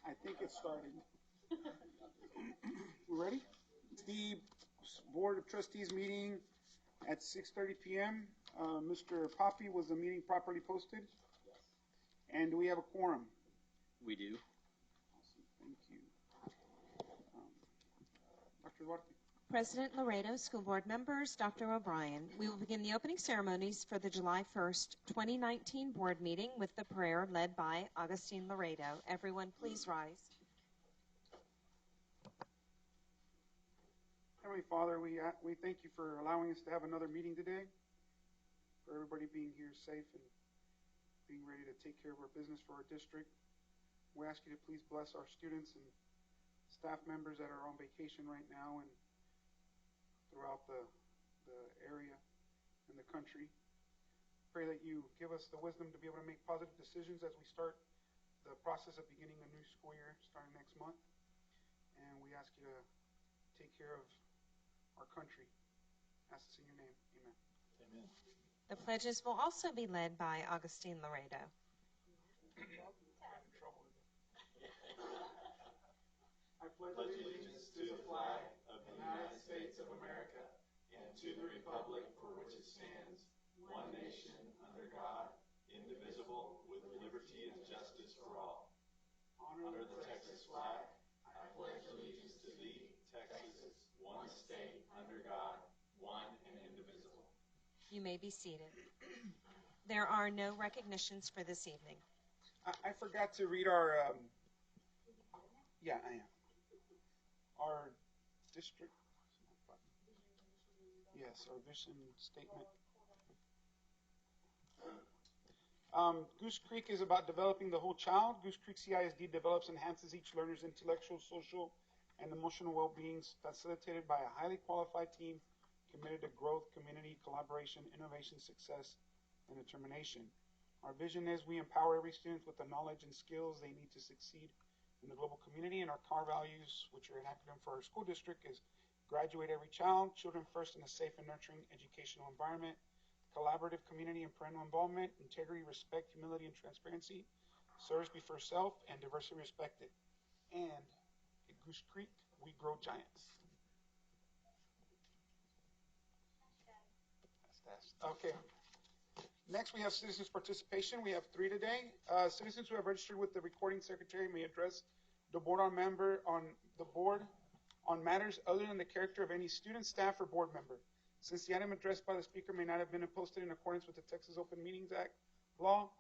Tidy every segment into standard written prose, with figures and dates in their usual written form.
I think it started. We ready? The Board of Trustees meeting at 6:30 p.m. Mr. Poppy, was the meeting properly posted? Yes. And do we have a quorum? We do. Awesome. Thank you. Dr. Duarte. President Laredo, school board members, Dr. O'Brien. We will begin the opening ceremonies for the July 1st, 2019 board meeting with the prayer led by Augustine Laredo. Everyone, please rise. Heavenly Father, we thank you for allowing us to have another meeting today, for everybody being here safe and being ready to take care of our business for our district. We ask you to please bless our students and staff members that are on vacation right now and throughout the area and the country. Pray that you give us the wisdom to be able to make positive decisions as we start the process of beginning a new school year starting next month. And we ask you to take care of our country. Ask this in your name. Amen. Amen. The pledges will also be led by Augustine Laredo. I pledge allegiance to the flag of the United States of America and to the republic for which it stands, one nation, under God, indivisible, with liberty and justice for all. Honor the Texas flag. I pledge allegiance to thee, Texas, one state, under God, one and indivisible. You may be seated. There are no recognitions for this evening. I forgot to read our, yeah, I am. Our district, yes, our vision statement. Goose Creek is about developing the whole child. Goose Creek CISD develops and enhances each learner's intellectual, social, and emotional well-being, facilitated by a highly qualified team committed to growth, community, collaboration, innovation, success, and determination. Our vision is we empower every student with the knowledge and skills they need to succeed in the global community, and our core values, which are an acronym for our school district, is graduate every child, children first in a safe and nurturing educational environment, collaborative community and parental involvement, integrity, respect, humility, and transparency, service before self, and diversity respected. And at Goose Creek, we grow giants. Okay. Next, we have citizens' participation. We have 3 today. Citizens who have registered with the recording secretary may address the board on matters other than the character of any student, staff, or board member. Since the item addressed by the speaker may not have been posted in accordance with the Texas Open Meetings Act law,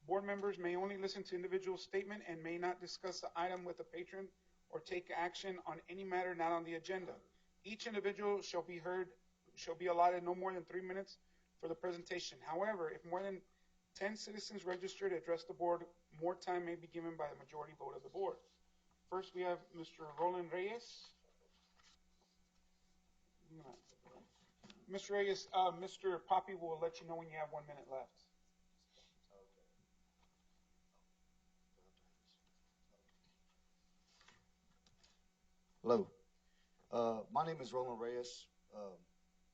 board members may only listen to individual statement and may not discuss the item with a patron or take action on any matter not on the agenda. Each individual shall be allotted no more than 3 minutes for the presentation. However, if more than 10 citizens register to address the board, more time may be given by the majority vote of the board. First, we have Mr. Roland Reyes. Mr. Reyes, Mr. Poppy will let you know when you have 1 minute left. Hello. My name is Roland Reyes.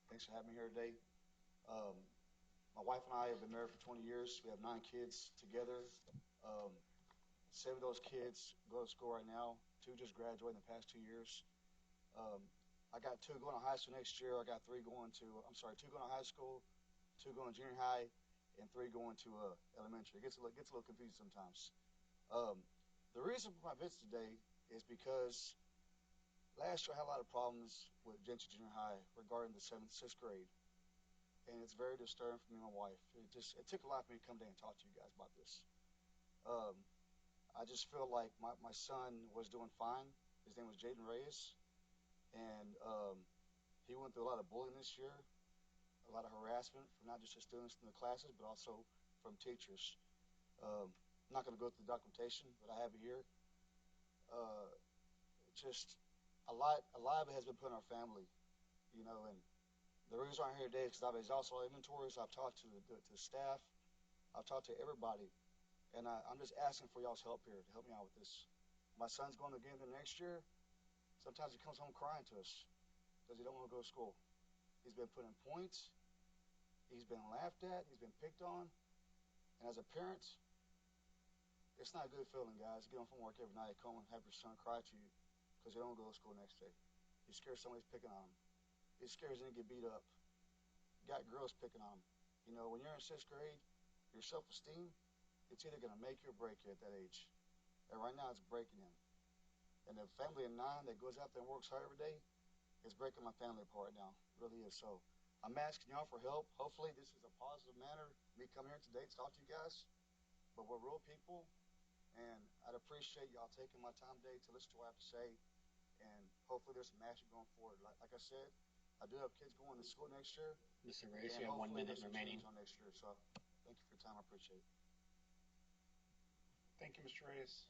Thanks for having me here today. My wife and I have been married for 20 years. We have 9 kids together. 7 of those kids go to school right now. 2 just graduated in the past 2 years. I got 2 going to high school next year. I got 2 going to high school, 2 going to junior high, and 3 going to elementary. It gets a little confusing sometimes. The reason for my visit today is because last year I had a lot of problems with Gentry Junior High regarding the 7th, 6th grade. And it's very disturbing for me and my wife. It took a lot for me to come down and talk to you guys about this. I just feel like my son was doing fine. His name was Jaden Reyes. And he went through a lot of bullying this year, a lot of harassment from not just the students in the classes, but also from teachers. I'm not going to go through the documentation, but I have it here. Just a lot of it has been put on our family, you know, and the reason I'm here today is because I've exhausted all inventories. I've talked to the staff. I've talked to everybody. And I'm just asking for y'all's help here to help me out with this. My son's going again the next year. Sometimes he comes home crying to us because he don't want to go to school. He's been put in points. He's been laughed at. He's been picked on. And as a parent, It's not a good feeling, guys. Get home from work every night, come home and have your son cry to you because they don't go to school next day. You're scared somebody's picking on him. You're scared he's going to get beat up. You got girls picking on him. You know, when you're in 6th grade, your self-esteem, it's either going to make you or break you at that age. And right now, it's breaking him. And the family of 9 that goes out there and works hard every day is breaking my family apart now. It really is. So I'm asking y'all for help. Hopefully, this is a positive manner, me coming here today to talk to you guys. But we're real people, and I'd appreciate y'all taking my time today to listen to what I have to say. And hopefully, there's some action going forward. Like I said, I do have kids going to school next year. Mr. Reyes, you have 1 minute remaining. On next year. So thank you for your time. I appreciate it. Thank you, Mr. Reyes.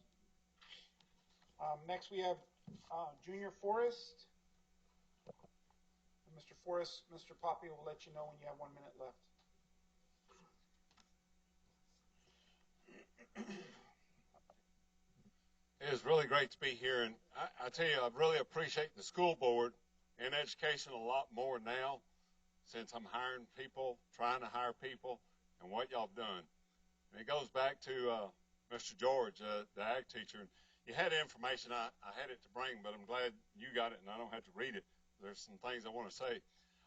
Next, we have Junior Forrest. And Mr. Forrest, Mr. Poppy will let you know when you have 1 minute left. It is really great to be here, and I tell you, I really appreciate the school board and education a lot more now since I'm hiring people, trying to hire people, and what y'all have done. And it goes back to Mr. George, the ag teacher. You had information, I had it to bring, but I'm glad you got it and I don't have to read it. There's some things I want to say.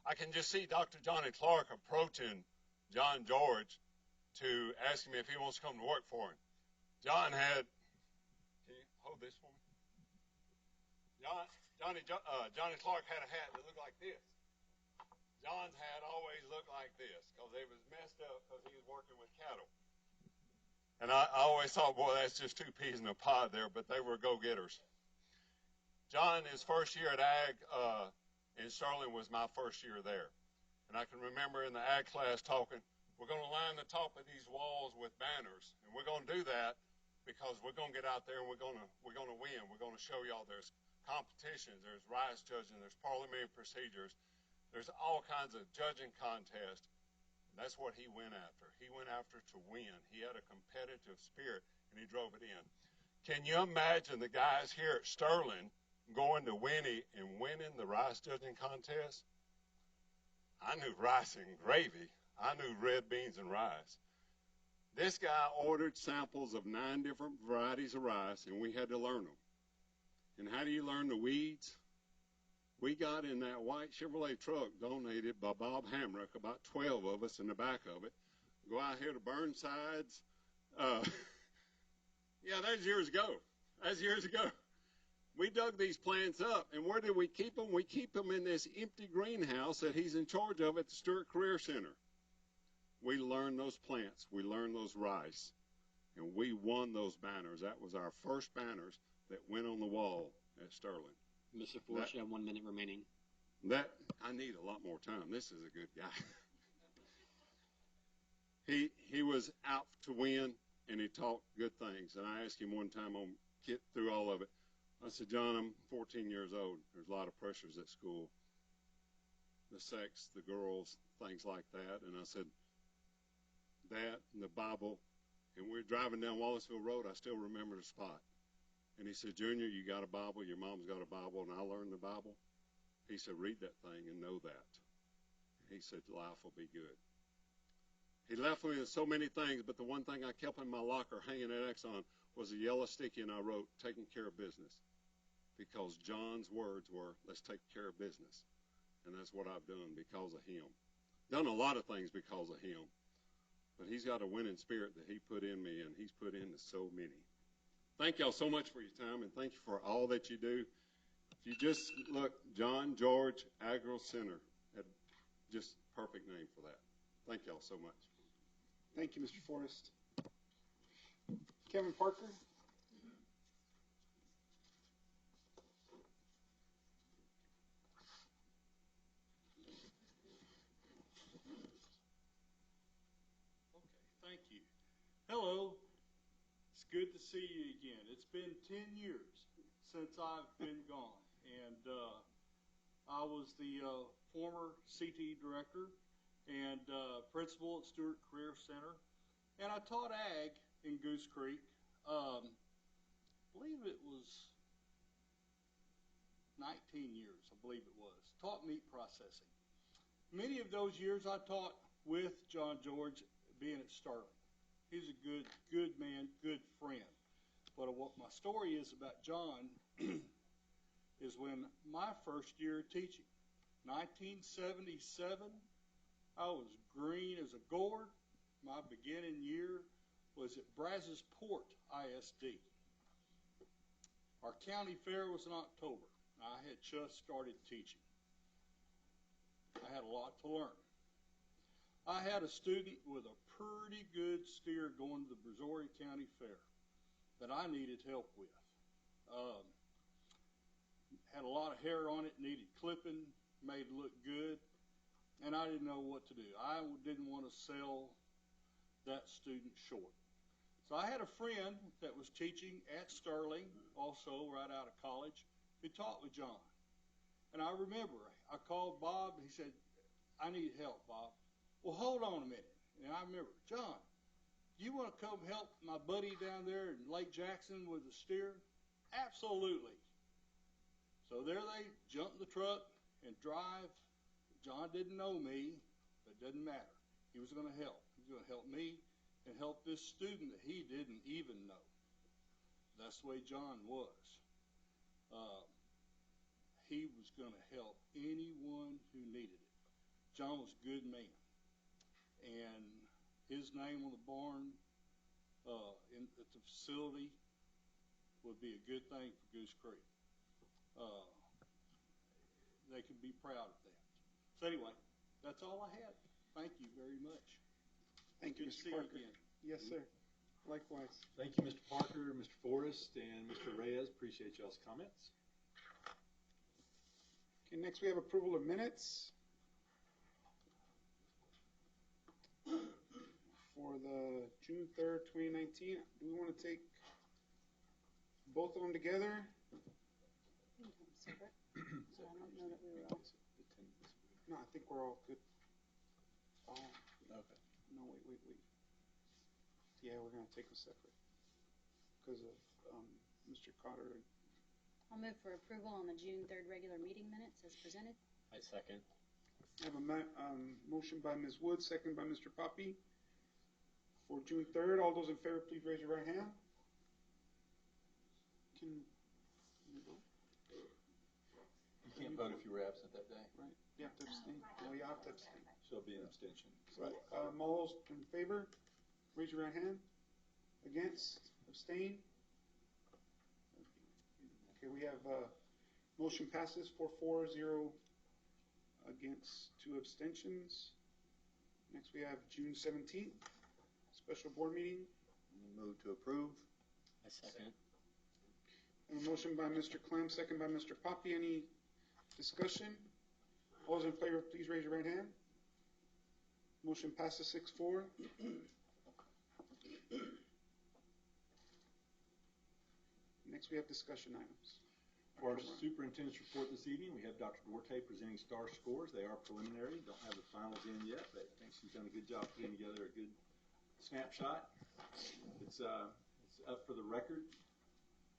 I can just see Dr. Johnny Clark approaching John George to ask him if he wants to come to work for him. John had, can you hold this for me? Johnny Clark had a hat that looked like this. John's hat always looked like this because it was messed up because he was working with cattle. And I always thought, boy, that's just 2 peas in a pod there, but they were go-getters. John, his first year at ag in Sterling was my first year there. And I can remember in the ag class talking, we're going to line the top of these walls with banners, and we're going to do that because we're going to get out there and we're going to win. We're going to show y'all there's competitions, there's rice judging, there's parliamentary procedures, there's all kinds of judging contests. That's what he went after. He went after to win. He had a competitive spirit, and he drove it in. Can you imagine the guys here at Sterling going to Winnie and winning the rice judging contest? I knew rice and gravy. I knew red beans and rice. This guy ordered samples of 9 different varieties of rice, and we had to learn them. And how do you learn the weeds? We got in that white Chevrolet truck donated by Bob Hamrick, about 12 of us in the back of it, go out here to Burnsides. Yeah, that's years ago. That's years ago. We dug these plants up, and where did we keep them? We keep them in this empty greenhouse that he's in charge of at the Stewart Career Center. We learned those plants. We learned those rice, and we won those banners. That was our first banners that went on the wall at Sterling. Mr. Forrest, you have 1 minute remaining. That I need a lot more time. This is a good guy. He was out to win, and he taught good things. And I asked him one time on get through all of it. I said, John, I'm 14 years old. There's a lot of pressures at school. The sex, the girls, things like that. And I said, that and the Bible. And we're driving down Wallaceville Road. I still remember the spot. And he said, Junior, you got a Bible, your mom's got a Bible, and I learned the Bible. He said, read that thing and know that. He said, life will be good. He left me with so many things, but the one thing I kept in my locker hanging at Exxon was a yellow sticky, and I wrote, taking care of business. Because John's words were, let's take care of business. And that's what I've done because of him. Done a lot of things because of him. But he's got a winning spirit that he put in me, and he's put into so many. Thank y'all so much for your time, and thank you for all that you do. If you just look, John George Agro Center, just perfect name for that. Thank y'all so much. Thank you, Mr. Forrest. Kevin Parker. Okay, thank you. Hello. It's good to see you again. It's been 10 years since I've been gone, and I was the former CT director and principal at Stewart Career Center, and I taught ag in Goose Creek. I believe it was 19 years, I believe it was. Taught meat processing. Many of those years I taught with John George being at Sterling. He's a good man, good friend. story is about John is when my first year of teaching, 1977, I was green as a gourd. My beginning year was at Brazos Port ISD. Our county fair was in October. I had just started teaching. I had a lot to learn. I had a student with a pretty good steer going to the Brazoria County Fair that I needed help with. Had a lot of hair on it, needed clipping, made it look good, and I didn't know what to do. I didn't want to sell that student short. So I had a friend that was teaching at Sterling, also right out of college, who taught with John. And I remember I called Bob, and he said, I need help, Bob. Well, hold on a minute. And I remember, John, do you want to come help my buddy down there in Lake Jackson with the steer? Absolutely. So there they jump in the truck and drive. John didn't know me, but it doesn't matter. He was going to help. He was going to help me and help this student that he didn't even know. That's the way John was. He was going to help anyone who needed it. John was a good man. And his name on the barn at the facility would be a good thing for Goose Creek. They could be proud of that. So anyway, that's all I had. Thank you very much. Thank you, Good to Mr. see you Parker. again. Yes, sir. Likewise. Thank you, Mr. Parker, Mr. Forrest, and Mr. Reyes. Appreciate y'all's comments. Okay, next we have approval of minutes for the June 3rd, 2019. Do we want to take both of them together? Separate. So I don't know that we were all. No, I think we're all good. Oh, Okay. no, wait. Yeah, we're going to take them separate because of Mr. Cotter. I'll move for approval on the June 3rd regular meeting minutes as presented. I second. I have a motion by Ms. Wood, second by Mr. Poppy. For June 3rd, all those in favor, please raise your right hand. Can you vote? You can't vote if you were absent that day, Right, you have to abstain. Well, you have to abstain. so it'll be an abstention. Right. All those in favor, raise your right hand. Against, abstain. Okay, we have motion passes 4-4, 0 against, 2 abstentions. Next we have June 17th, special board meeting. Move to approve. I second. And a motion by Mr. Clem, second by Mr. Poppy. Any discussion? All those in favor, please raise your right hand. Motion passes 6-4. Next we have discussion items. For our superintendent's report this evening, we have Dr. Duarte presenting STAR scores. They are preliminary, don't have the finals in yet, but I think she's done a good job putting together a good snapshot. It's up for the record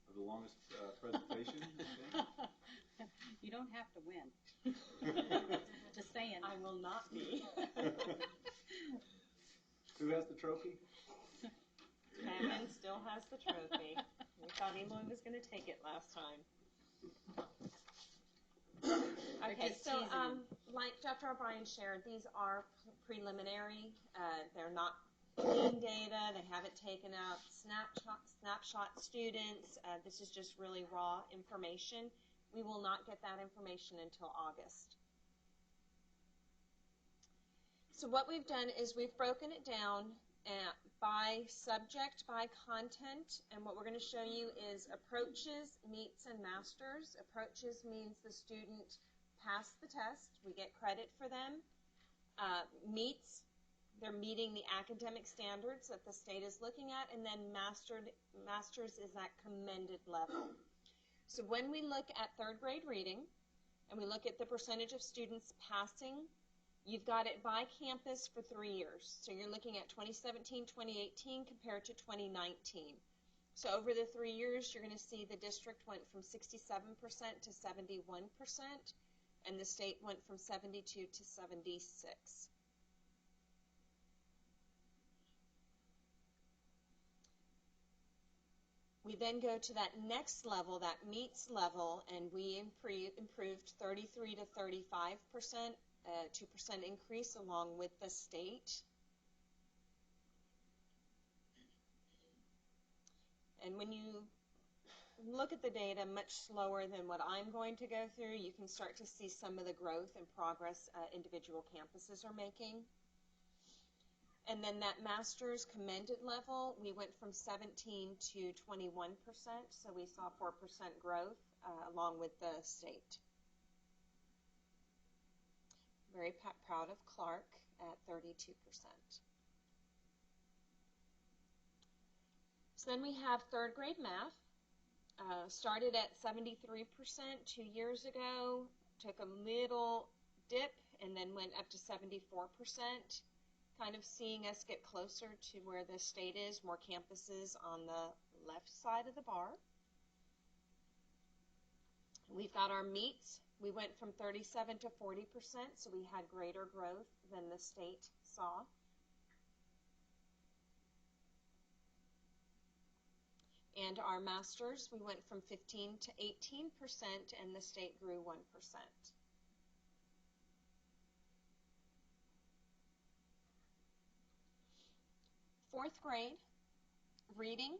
of the longest presentation, I think. You don't have to win. Just saying. I will not be. Who has the trophy? Megan still has the trophy. We thought Eloy was going to take it last time. Okay, just so teasing like Dr. O'Brien shared, these are preliminary. They're not clean data. They haven't taken out snapshot students. This is just really raw information. We will not get that information until August. So what we've done is we've broken it down by subject, by content, and what we're going to show you is approaches, meets, and masters. Approaches means the student passed the test. We get credit for them. Meets, they're meeting the academic standards that the state is looking at, and then masters is that commended level. So when we look at third grade reading, and we look at the percentage of students passing, you've got it by campus for 3 years. So you're looking at 2017, 2018 compared to 2019. So over the 3 years, you're going to see the district went from 67% to 71%, and the state went from 72 to 76. We We then go to that next level, that meets level, and we improved 33 to 35%, 2% increase along with the state. And when you look at the data much slower than what I'm going to go through, you can start to see some of the growth and progress individual campuses are making. And then that master's commended level, we went from 17 to 21%, so we saw 4% growth along with the state. Very proud of Clark at 32%. So then we have third grade math. Started at 73% 2 years ago, took a little dip, and then went up to 74%, kind of seeing us get closer to where the state is, more campuses on the left side of the bar. We've got our meets. We went from 37 to 40%, so we had greater growth than the state saw. And our masters, we went from 15 to 18%, and the state grew 1%. Fourth grade, reading,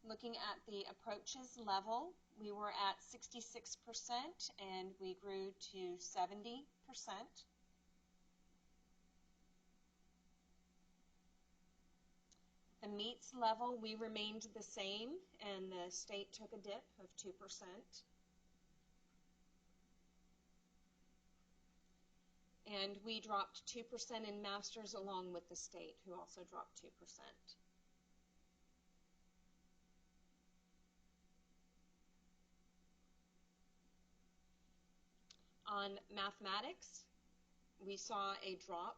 looking at the approaches level, we were at 66%, and we grew to 70%. The meets level, we remained the same, and the state took a dip of 2%. And we dropped 2% in masters along with the state, who also dropped 2%. On mathematics, we saw a drop,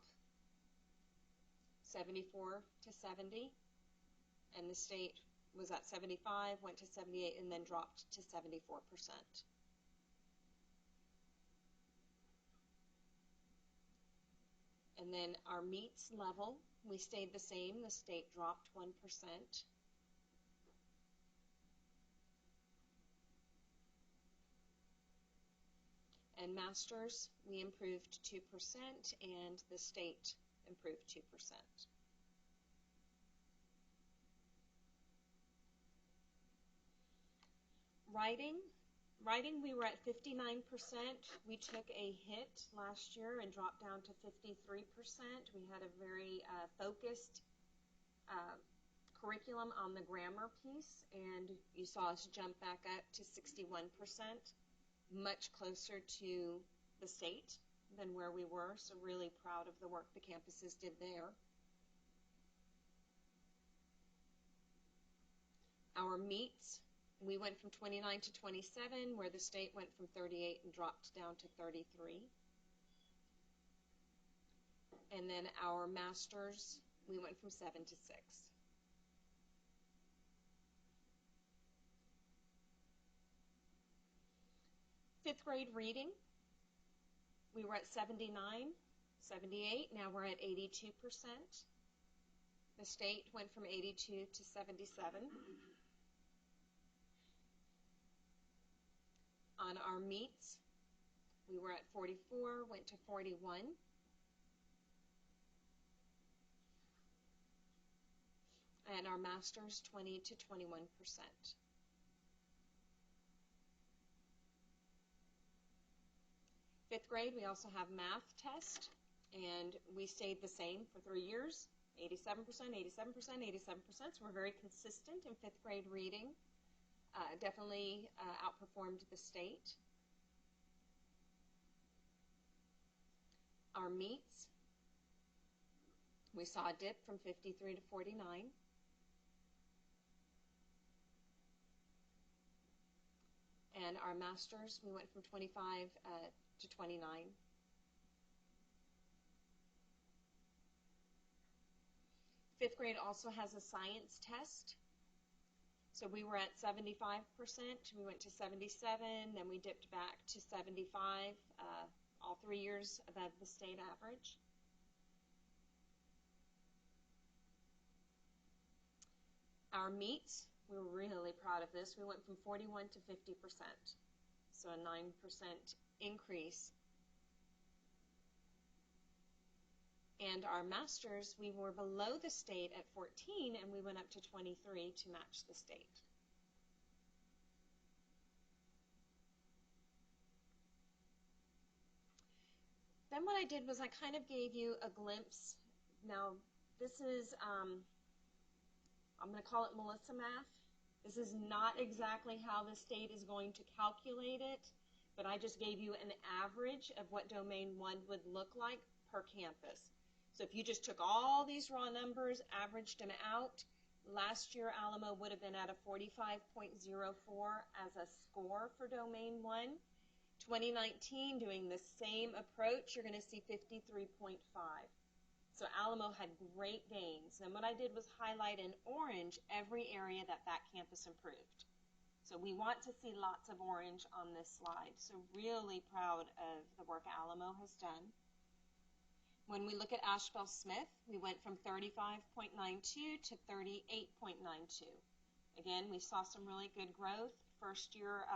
74 to 70, and the state was at 75, went to 78, and then dropped to 74%. And then our meets level, we stayed the same. The state dropped 1%. And masters, we improved 2%, and the state improved 2%. Writing, we were at 59%. We took a hit last year and dropped down to 53%. We had a very focused curriculum on the grammar piece, and you saw us jump back up to 61%, much closer to the state than where we were, so really proud of the work the campuses did there. Our meets, we went from 29 to 27, where the state went from 38 and dropped down to 33. And then our masters, we went from 7 to 6. Fifth grade reading, we were at 79, 78, now we're at 82%. The state went from 82 to 77. On our meets, we were at 44, went to 41. And our masters, 20 to 21%. Fifth grade, we also have math test, and we stayed the same for 3 years, 87%, 87%, 87%, so we're very consistent in fifth grade reading. Definitely outperformed the state. Our meets, we saw a dip from 53 to 49. And our masters, we went from 25 to 29. Fifth grade also has a science test. So we were at 75%, we went to 77, then we dipped back to 75, all 3 years above the state average. Our meets, we're really proud of this. We went from 41 to 50%, so a 9% increase. And our masters, we were below the state at 14, and we went up to 23 to match the state. Then what I did was I kind of gave you a glimpse. Now, this is, I'm going to call it Melissa math. This is not exactly how the state is going to calculate it, but I just gave you an average of what Domain 1 would look like per campus. So if you just took all these raw numbers, averaged them out, last year Alamo would have been at a 45.04 as a score for Domain 1. 2019, doing the same approach, you're going to see 53.5. So Alamo had great gains. And what I did was highlight in orange every area that that campus improved. So we want to see lots of orange on this slide. So really proud of the work Alamo has done. When we look at Asheville Smith, we went from 35.92 to 38.92. Again, we saw some really good growth. First year,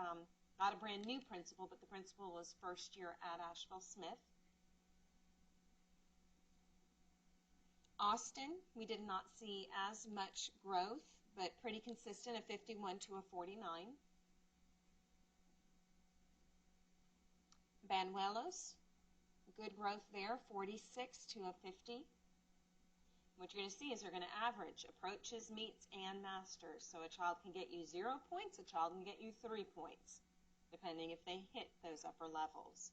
not a brand new principal, but the principal was first year at Asheville Smith. Austin, we did not see as much growth, but pretty consistent, a 51 to a 49. Banuelos, good growth there, 46 to a 50. What you're going to see is they're going to average approaches, meets, and masters. So a child can get you 0 points, a child can get you 3 points, depending if they hit those upper levels.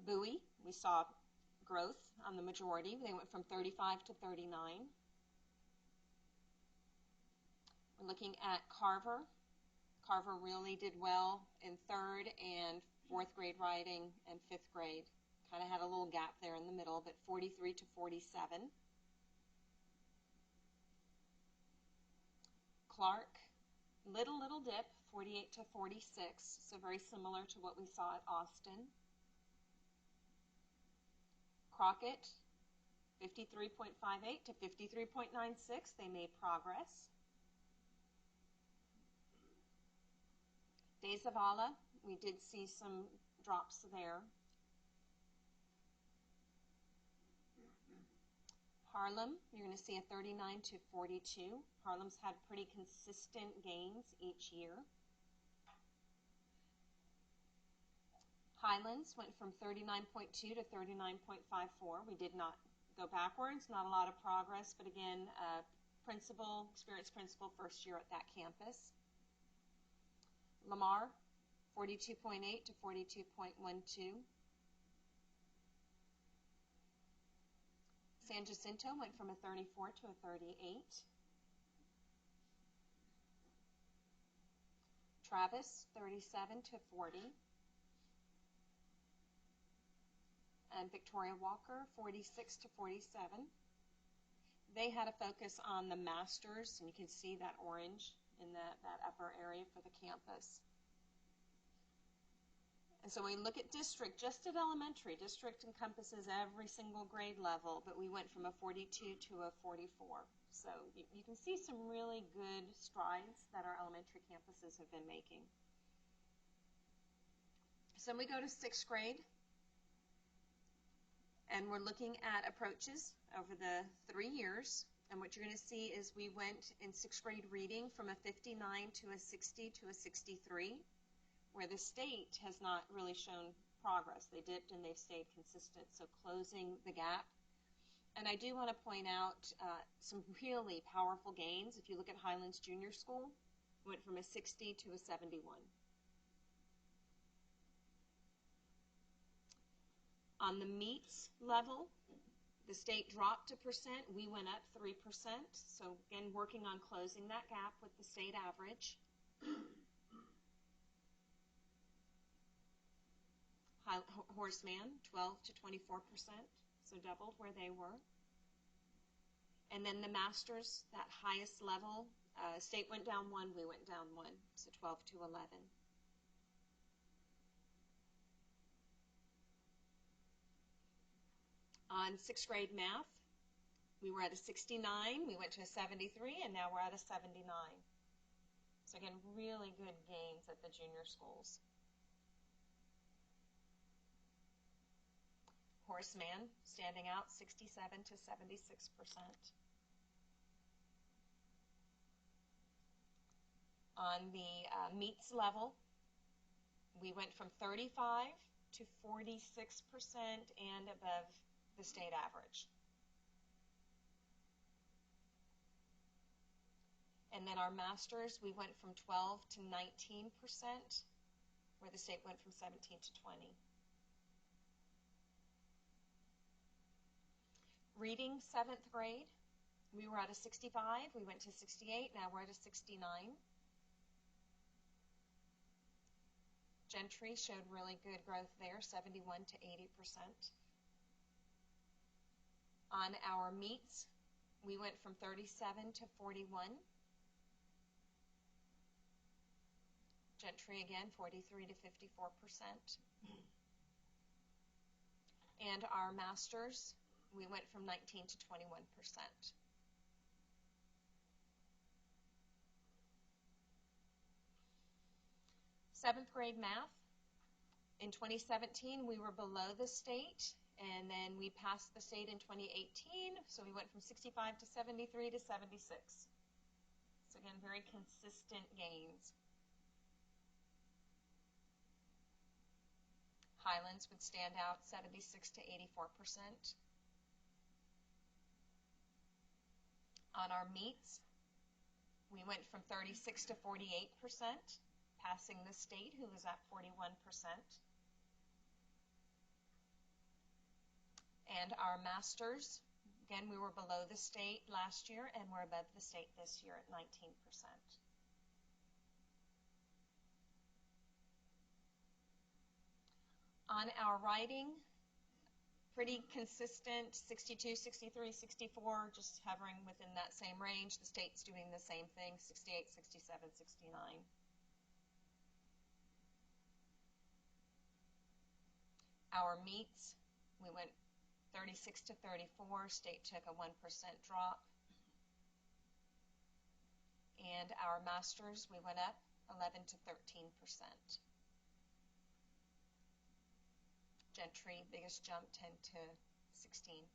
Bowie, we saw growth on the majority. They went from 35 to 39. We're looking at Carver. Carver really did well in 3rd and 4th grade writing and 5th grade. Kind of had a little gap there in the middle, but 43 to 47. Clark, little dip, 48 to 46, so very similar to what we saw at Austin. Crockett, 53.58 to 53.96, they made progress. De Zavala, we did see some drops there. Harlem, you're going to see a 39 to 42. Harlem's had pretty consistent gains each year. Highlands went from 39.2 to 39.54. We did not go backwards, not a lot of progress, but again, experienced principal first year at that campus. Lamar, 42.8 to 42.12. San Jacinto went from a 34 to a 38. Travis, 37 to 40. And Victoria Walker, 46 to 47. They had a focus on the masters, and you can see that orange in that upper area for the campus. And so when we look at district, just at elementary, district encompasses every single grade level, but we went from a 42 to a 44. So you can see some really good strides that our elementary campuses have been making. So we go to 6th grade, and we're looking at approaches over the 3 years. And what you're going to see is we went in 6th grade reading from a 59 to a 60 to a 63, where the state has not really shown progress. They dipped and they've stayed consistent, so closing the gap. And I do want to point out some really powerful gains. If you look at Highlands Junior School, went from a 60 to a 71. On the meets level, the state dropped a percent. We went up 3%. So again, working on closing that gap with the state average. Horseman, 12 to 24%, so doubled where they were. And then the masters, that highest level, state went down 1, we went down 1, so 12 to 11. On 6th grade math, We were at a 69, we went to a 73, and now we're at a 79. So again, really good gains at the junior schools. Horseman standing out 67 to 76%. On the meets level, we went from 35 to 46% and above the state average. And then our masters, we went from 12 to 19%, where the state went from 17 to 20. Reading 7th grade, we were at a 65, we went to 68, now we're at a 69. Gentry showed really good growth there, 71 to 80%. On our meets, we went from 37 to 41. Gentry again, 43 to 54%. And our masters, we went from 19 to 21%. Seventh grade math, in 2017 we were below the state, and then we passed the state in 2018, so we went from 65 to 73 to 76. So again, very consistent gains. Highlands would stand out 76 to 84%. On our meets, we went from 36 to 48%, passing the state, who was at 41%. And our masters, again, we were below the state last year, and we're above the state this year at 19%. On our writing, pretty consistent, 62, 63, 64, just hovering within that same range. The state's doing the same thing, 68, 67, 69. Our meets, we went 36 to 34, state took a 1% drop. And our masters, we went up 11 to 13%. Gentry, biggest jump, 10 to 16.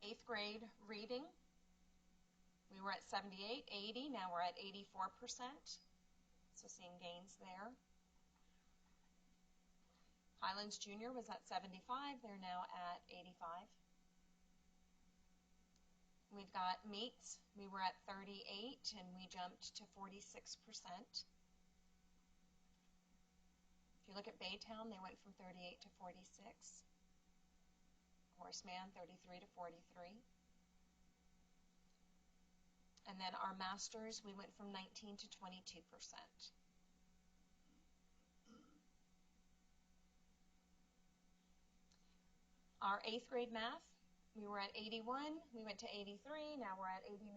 8th grade reading, we were at 78, 80, now we're at 84%. So seeing gains there. Highlands Junior was at 75, they're now at 85. We've got meets, we were at 38 and we jumped to 46%. If you look at Baytown, they went from 38 to 46. Horseman, 33 to 43. And then our masters, we went from 19 to 22%. Our 8th grade math, we were at 81, we went to 83, now we're at 89.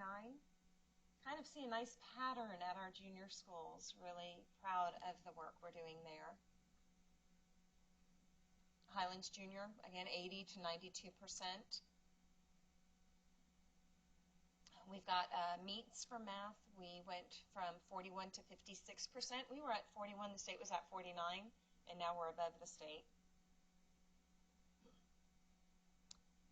Kind of see a nice pattern at our junior schools. Really proud of the work we're doing there. Highlands Junior, again, 80 to 92%. We've got meets for math. We went from 41 to 56%. We were at 41, the state was at 49, and now we're above the state.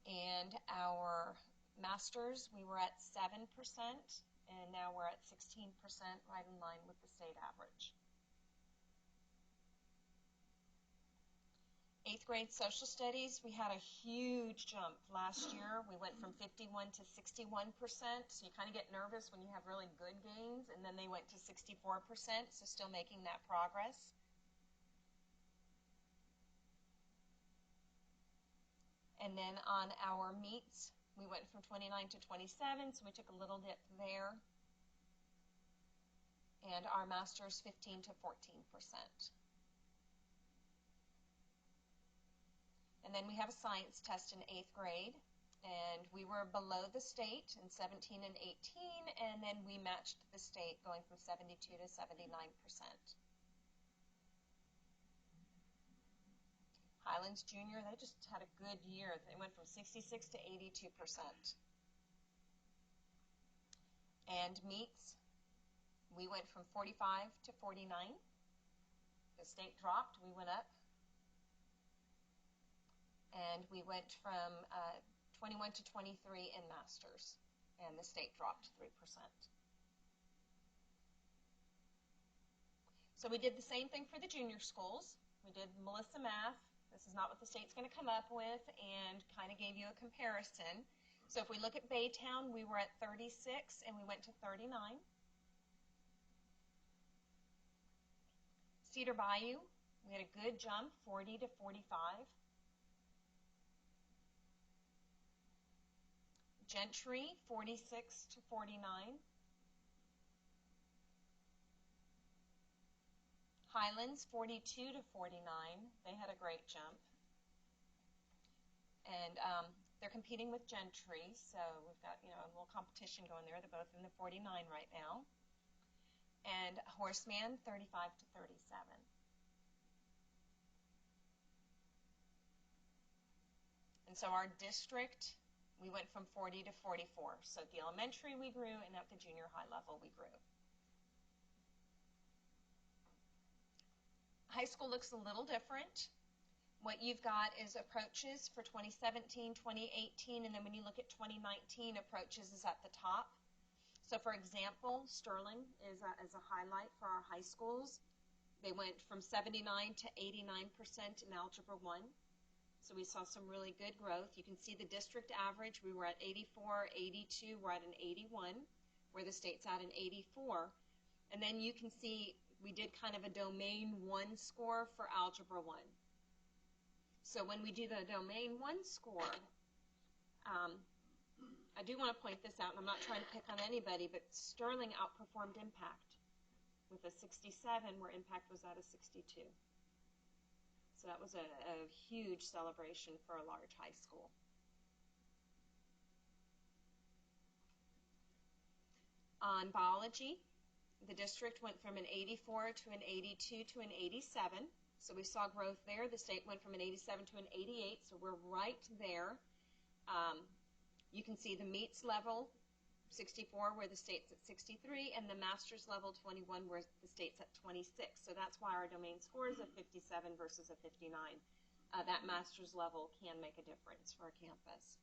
And our masters, we were at 7%, and now we're at 16%, right in line with the state average. 8th grade social studies, we had a huge jump last year. We went from 51 to 61%, so you kind of get nervous when you have really good gains, and then they went to 64%, so still making that progress. And then on our meets, we went from 29 to 27, so we took a little dip there. And our masters, 15 to 14%. And then we have a science test in 8th grade, and we were below the state in 17 and 18, and then we matched the state going from 72 to 79%. Highlands Junior, they just had a good year. They went from 66 to 82%. And meets, we went from 45 to 49. The state dropped, we went up. And we went from 21 to 23 in masters, and the state dropped 3%. So we did the same thing for the junior schools. We did Melissa Math. This is not what the state's going to come up with, and kind of gave you a comparison. So if we look at Baytown, we were at 36, and we went to 39. Cedar Bayou, we had a good jump, 40 to 45. Gentry, 46 to 49. Highlands, 42 to 49. They had a great jump. And they're competing with Gentry, so we've got, a little competition going there. They're both in the 49 right now. And Horseman, 35 to 37. And so our district, we went from 40 to 44. So at the elementary we grew, and at the junior high level we grew. High school looks a little different. What you've got is approaches for 2017, 2018, and then when you look at 2019, approaches is at the top. So for example, Sterling is a highlight for our high schools. They went from 79 to 89% in Algebra 1. So we saw some really good growth. You can see the district average. We were at 84, 82. We're at an 81, where the state's at an 84. And then you can see we did kind of a Domain 1 score for Algebra 1. So when we do the Domain 1 score, I do want to point this out, and I'm not trying to pick on anybody, but Sterling outperformed Impact with a 67, where Impact was at a 62. So that was a huge celebration for a large high school. On biology, the district went from an 84 to an 82 to an 87. So we saw growth there. The state went from an 87 to an 88, so we're right there. You can see the meets level, 64, where the state's at 63, and the master's level, 21, where the state's at 26. So that's why our domain score is a 57 versus a 59. That master's level can make a difference for a campus.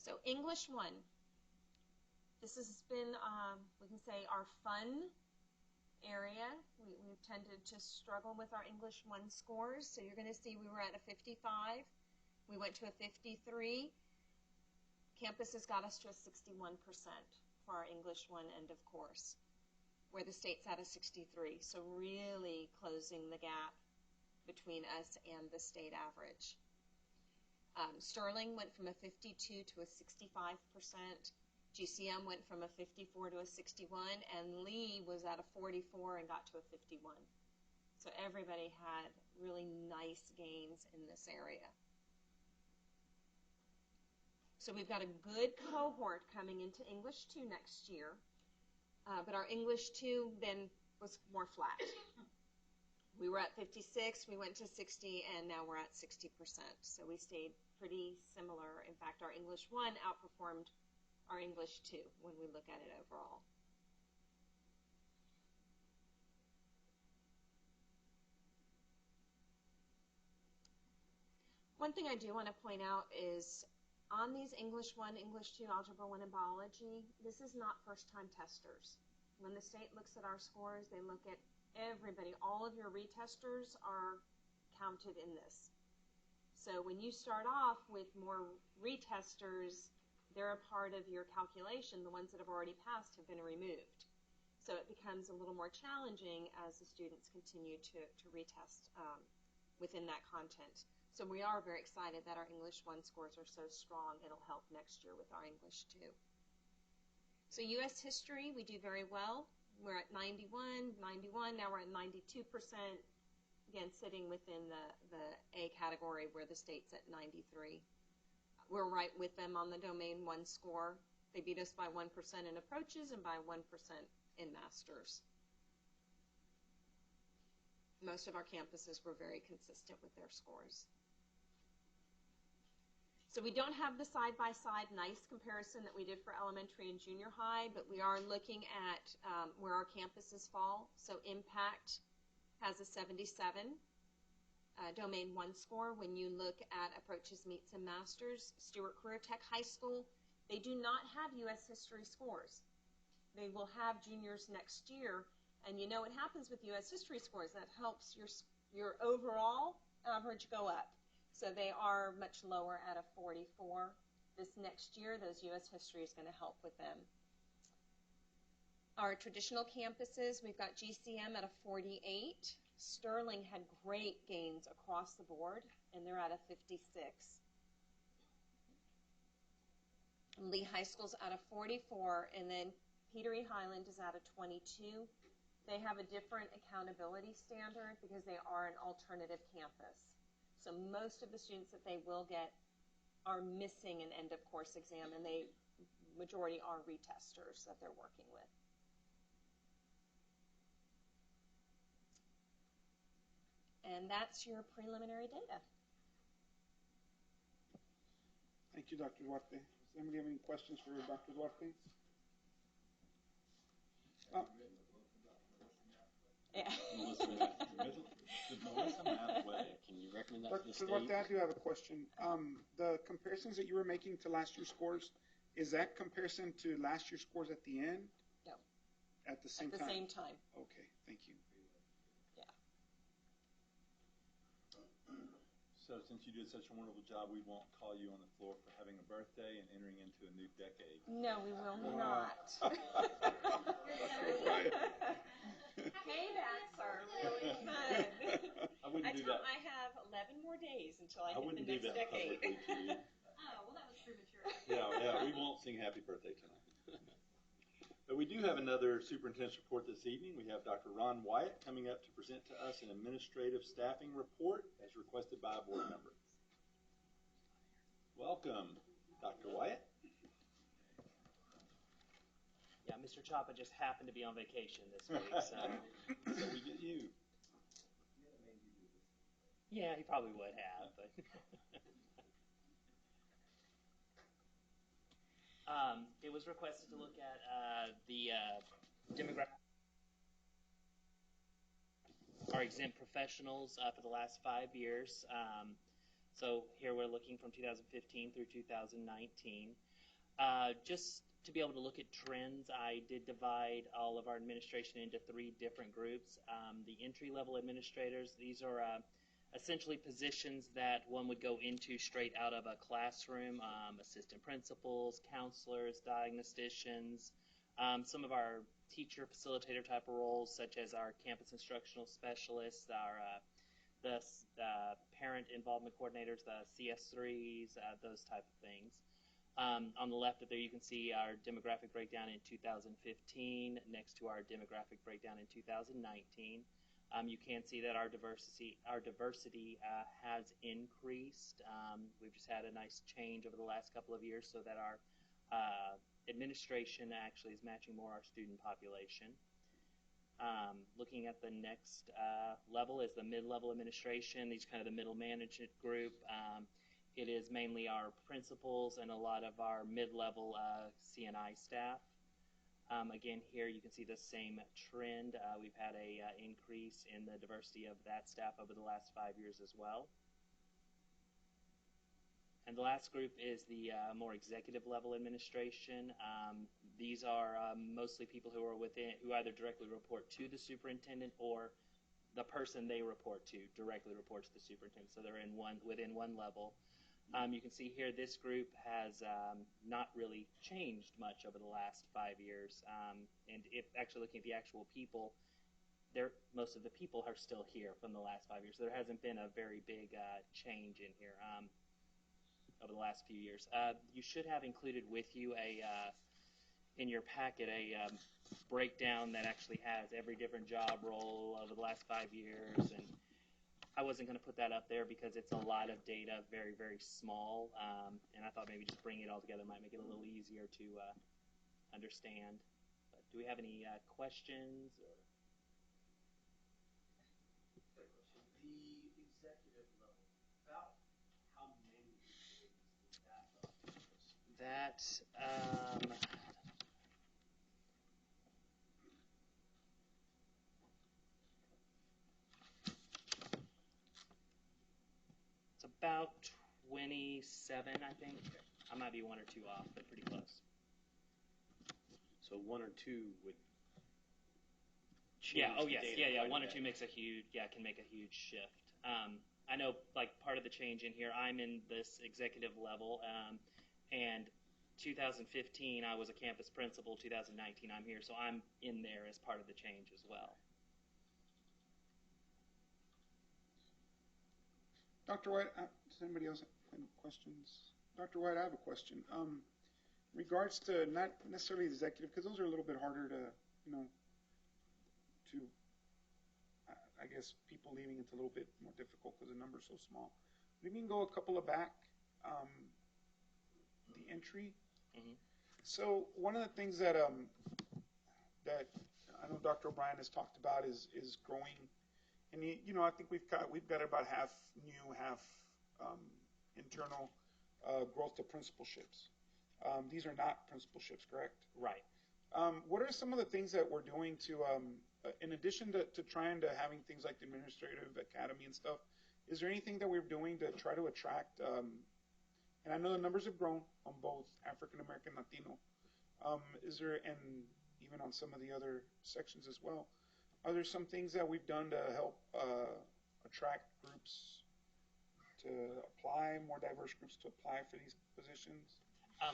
So English 1. This has been, we can say, our fun area. We've tended to struggle with our English 1 scores. So you're going to see we were at a 55. We went to a 53. Campus has got us to a 61% for our English 1 end of course, where the state's at a 63. So really closing the gap between us and the state average. Sterling went from a 52 to a 65%. GCM went from a 54 to a 61, and Lee was at a 44 and got to a 51. So everybody had really nice gains in this area. So we've got a good cohort coming into English 2 next year, but our English 2 then was more flat. We were at 56, we went to 60, and now we're at 60%. So we stayed pretty similar. In fact, our English 1 outperformed our English 2 when we look at it overall. One thing I do want to point out is on these English 1, English 2, Algebra 1, and Biology, this is not first-time testers. When the state looks at our scores, they look at everybody. All of your retesters are counted in this. So when you start off with more retesters, they're a part of your calculation. The ones that have already passed have been removed. So it becomes a little more challenging as the students continue to retest within that content. So we are very excited that our English 1 scores are so strong. It'll help next year with our English 2. So U.S. history, we do very well. We're at 91, 91. Now we're at 92%. Again, sitting within the A category where the state's at 93. We're right with them on the Domain 1 score. They beat us by 1% in approaches and by 1% in masters. Most of our campuses were very consistent with their scores. So we don't have the side-by-side nice comparison that we did for elementary and junior high, but we are looking at where our campuses fall. So Impact has a 77 Domain 1 score. When you look at approaches, meets, and masters, Stewart Career Tech High School, they do not have U.S. history scores. They will have juniors next year, and you know what happens with U.S. history scores. That helps your overall average go up. So they are much lower at a 44. This next year, those U.S. history is going to help with them. Our traditional campuses, we've got GCM at a 48. Sterling had great gains across the board, and they're at a 56. Lee High School's at a 44, and then Peter E. Highland is at a 22. They have a different accountability standard because they are an alternative campus. So most of the students that they will get are missing an end-of-course exam, and the majority are retesters that they're working with. And that's your preliminary data. Thank you, Dr. Duarte. Does anybody have any questions for Dr. Duarte? Yeah. Melissa Mathway, can you recommend that for the Dr. state? Duarte, I do have a question. The comparisons that you were making to last year's scores, is that comparison to last year's scores at the end? No. At the same At the time? same time. Okay, thank you. Yeah. So since you did such a wonderful job, we won't call you on the floor for having a birthday and entering into a new decade. No, we will not. Hey, that's are really good. I wouldn't do that. I have 11 more days until I hit wouldn't the do next that decade. publicly to you. Oh, well, that was premature. Yeah, we won't sing happy birthday tonight. But we do have another superintendent's report this evening. We have Dr. Ron Wyatt coming up to present to us an administrative staffing report as requested by a board member. Welcome, Dr. Wyatt. Yeah, Mr. Chapa just happened to be on vacation this week, so So we get you. yeah, he probably would have. But it was requested to look at the demographic, our exempt professionals for the last 5 years. So here we're looking from 2015 through 2019. Just to be able to look at trends, I did divide all of our administration into 3 different groups. The entry-level administrators, these are essentially positions that one would go into straight out of a classroom, assistant principals, counselors, diagnosticians, some of our teacher facilitator type of roles, such as our campus instructional specialists, our the parent involvement coordinators, the CS3s, those type of things. On the left of there, you can see our demographic breakdown in 2015 next to our demographic breakdown in 2019. You can see that our diversity has increased. We've just had a nice change over the last couple of years so that our administration actually is matching more our student population. Looking at the next level is the mid-level administration. These kind of the middle management group. It is mainly our principals and a lot of our mid-level CNI staff. Again, here you can see the same trend. We've had a increase in the diversity of that staff over the last 5 years as well. And the last group is the more executive level administration. These are mostly people who are who either directly report to the superintendent or the person they report to directly reports to the superintendent. So they're within one level. You can see here this group has not really changed much over the last 5 years. And if actually looking at the actual people, most of the people are still here from the last 5 years. So there hasn't been a very big change in here over the last few years. You should have included with you in your packet a breakdown that actually has every different job role over the last 5 years. And I wasn't going to put that up there because it's a lot of data, very, very small, and I thought maybe just bringing it all together might make it a little easier to understand. But do we have any questions? Or? The executive level, about how many employees is that on campus? That, it's about 27, I think. I might be 1 or 2 off, but pretty close. So 1 or 2 would change. Yeah. Oh, yes. Data Yeah. quite a 1 or bit. 2 makes a huge. Yeah, can make a huge shift. I know, like part of the change in here. I'm in this executive level, and 2015 I was a campus principal. 2019 I'm here, so I'm in there as part of the change as well. Dr. White, does anybody else have any questions? Dr. White, I have a question. Regards to not necessarily executive, because those are a little bit harder to, to, I guess people leaving it's a little bit more difficult because the number's so small. We can go a couple of back, the entry. Mm-hmm. So one of the things that that I know Dr. O'Brien has talked about is growing, and I think we've got about half new, half internal growth to principalships. These are not principalships, correct? Right. What are some of the things that we're doing to, in addition to trying to having things like the administrative academy and stuff, is there anything that we're doing to try to attract, and I know the numbers have grown on both African American, Latino, is there, and even on some of the other sections as well, are there some things that we've done to help attract groups to apply, more diverse groups to apply for these positions?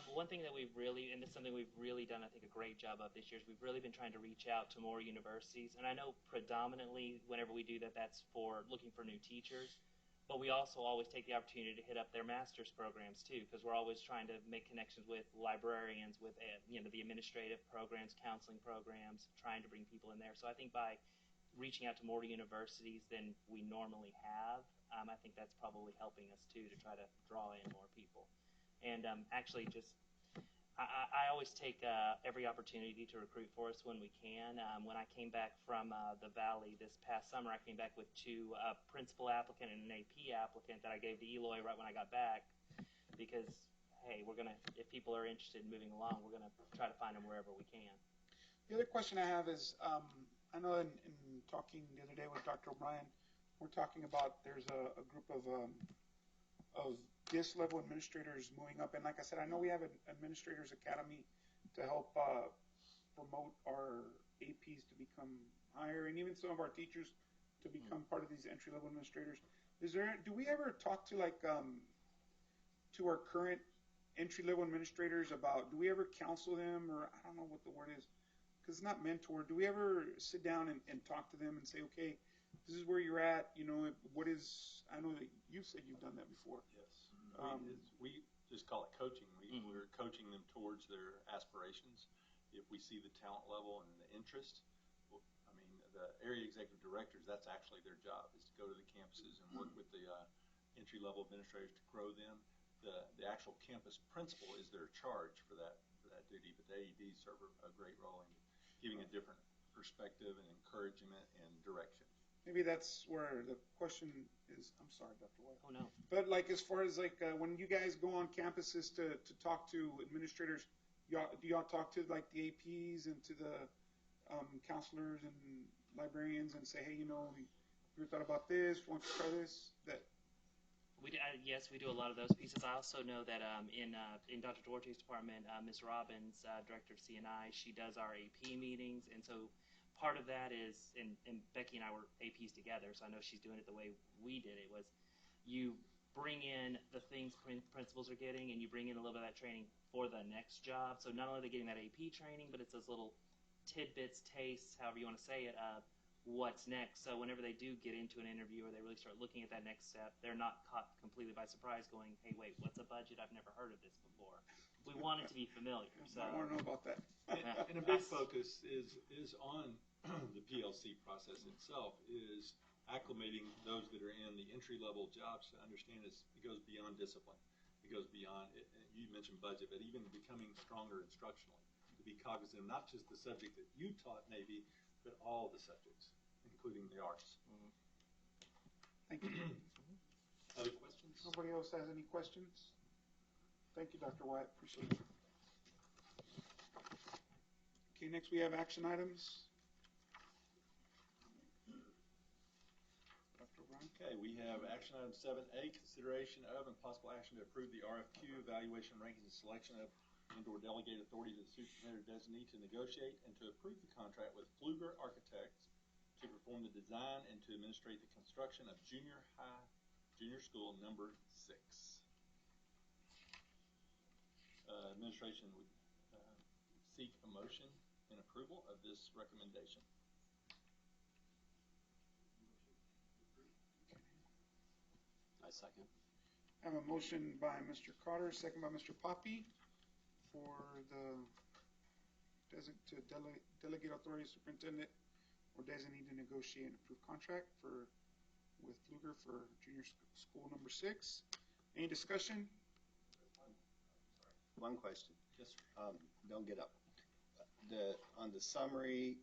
One thing that we've really, and it's something we've really done, I think, a great job of this year, is we've really been trying to reach out to more universities. And I know predominantly whenever we do that, that's for looking for new teachers. But we also always take the opportunity to hit up their master's programs, too, because we're always trying to make connections with librarians, with the administrative programs, counseling programs, trying to bring people in there. So I think by reaching out to more universities than we normally have, I think that's probably helping us, too, to try to draw in more people. And actually, I always take every opportunity to recruit for us when we can. When I came back from the Valley this past summer, I came back with 2 principal applicant and an AP applicant that I gave to Eloy right when I got back because, hey, if people are interested in moving along, we're going to try to find them wherever we can. The other question I have is, I know in talking the other day with Dr. O'Brien, we're talking about there's a group of this level administrators moving up. And like I said, I know we have an administrators academy to help promote our APs to become higher, and even some of our teachers to become part of these entry-level administrators. Do we ever talk to to our current entry-level administrators about, do we ever counsel them, or I don't know what the word is, because it's not mentor. Do we ever sit down and talk to them and say, okay, this is where you're at, what is, I know that you said you've done that before. Yes. We just call it coaching. We're coaching them towards their aspirations. If we see the talent level and the interest, the area executive directors, that's actually their job, is to go to the campuses and work with the entry-level administrators to grow them. The actual campus principal is their charge for that duty, but the AEDs serve a great role in giving a different perspective and encouragement and direction. Maybe that's where the question is. I'm sorry, Dr. White. Oh, no. But as far as when you guys go on campuses to talk to administrators, do y'all talk to the APs and to the counselors and librarians and say, hey, you ever thought about this? Want to try this? Yes, we do a lot of those pieces. I also know that in Dr. Duarte's department, Ms. Robbins, director of C&I, she does our AP meetings, and so part of that is, and Becky and I were APs together, so I know she's doing it the way we did it, was you bring in the things principals are getting, and you bring in a little bit of that training for the next job. So not only are they getting that AP training, but it's those little tidbits, tastes, however you want to say it, of what's next. So whenever they do get into an interview or they really start looking at that next step, they're not caught completely by surprise going, hey, wait, what's a budget? I've never heard of this before. We want it to be familiar. So I want to know about that. And a big focus is on the PLC process itself, is acclimating those that are in the entry-level jobs to understand it goes beyond discipline. It goes beyond, you mentioned budget, but even becoming stronger instructionally, to be cognizant of not just the subject that you taught maybe, but all the subjects, including the arts. Thank you. Other questions? Nobody else has any questions? Thank you, Dr. Wyatt. Appreciate it. Okay, next we have action items. Dr. O'Brien. Okay, we have action item 7A, consideration of and possible action to approve the RFQ evaluation, rankings, and selection of and/or delegate authority to the superintendent designee to negotiate and to approve the contract with Pfluger Architects to perform the design and to administrate the construction of junior school number 6. Administration would seek a motion in approval of this recommendation. I second. I have a motion by Mr. Carter, second by Mr. Poppy for to delegate authority to superintendent or designate to negotiate and approve contract with Pfluger for junior school number 6. Any discussion? One question. Yes, sir. Don't get up. On the summary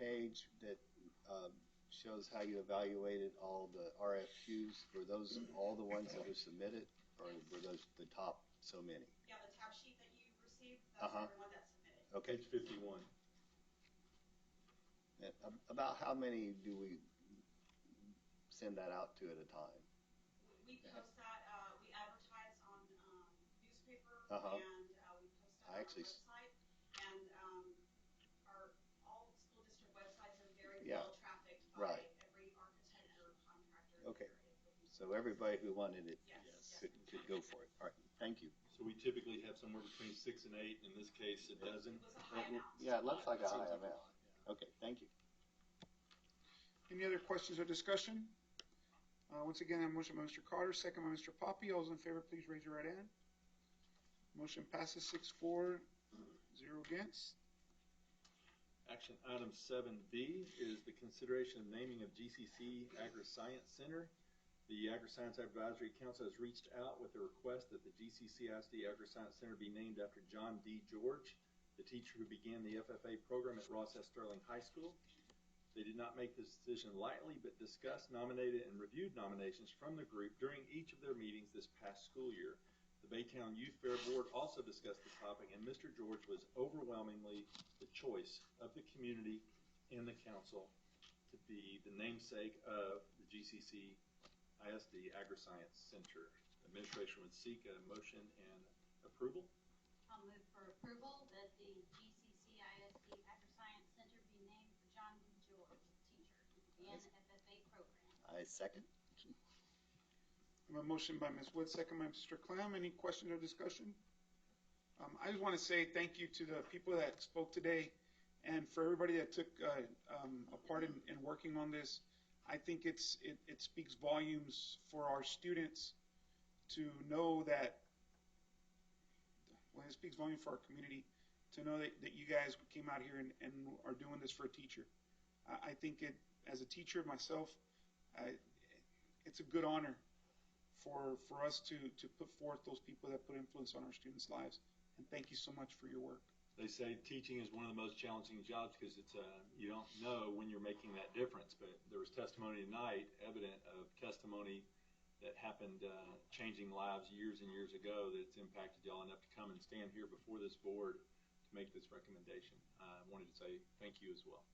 page that shows how you evaluated all the RFQs, were those all the ones that were submitted, or were those the top so many? Yeah, the tab sheet that you received, that's everyone that submitted. Okay. Page 51. About how many do we send that out to at a time? We post that, we advertise on newspaper, Uh-huh. and we post it I on actually our website. And all school district websites are very Yeah. well trafficked by Right. every architect or contractor. Okay. There is looking So for everybody who wanted it Yes. could go for it. All right. Thank you. So we typically have somewhere between 6 and 8. In this case, a dozen. It was a high amount. Yeah, it looks like a high amount. Okay. Thank you. Any other questions or discussion? Once again, I have a motion by Mr. Carter, second by Mr. Poppy. All those in favor, please raise your right hand. Motion passes 6-4, 0 against. Action item 7B is the consideration of naming of GCC Agri-Science Center. The Agri-Science Advisory Council has reached out with a request that the GCC ISD Agri-Science Center be named after John D. George, the teacher who began the FFA program at Ross S. Sterling High School. They did not make this decision lightly, but discussed, nominated, and reviewed nominations from the group during each of their meetings this past school year. The Baytown Youth Fair Board also discussed the topic, and Mr. George was overwhelmingly the choice of the community and the council to be the namesake of the GCC ISD Agri-Science Center. Administration would seek a motion and approval. I'll move for approval that the GCC ISD Agri-Science Center be named for John D. George, teacher, and FFA program. I second. I have a motion by Ms. Wood, second by Mr. Clam. Any questions or discussion? I just want to say thank you to the people that spoke today and for everybody that took a part in working on this. I think it speaks volumes for our students to know that, well, it speaks volumes for our community to know that you guys came out here and are doing this for a teacher. I think as a teacher myself, it's a good honor for us to put forth those people that put influence on our students' lives. And thank you so much for your work. They say teaching is one of the most challenging jobs because it's you don't know when you're making that difference. But there was testimony tonight, evident of testimony that happened changing lives years and years ago that's impacted y'all enough to come and stand here before this board to make this recommendation. I wanted to say thank you as well.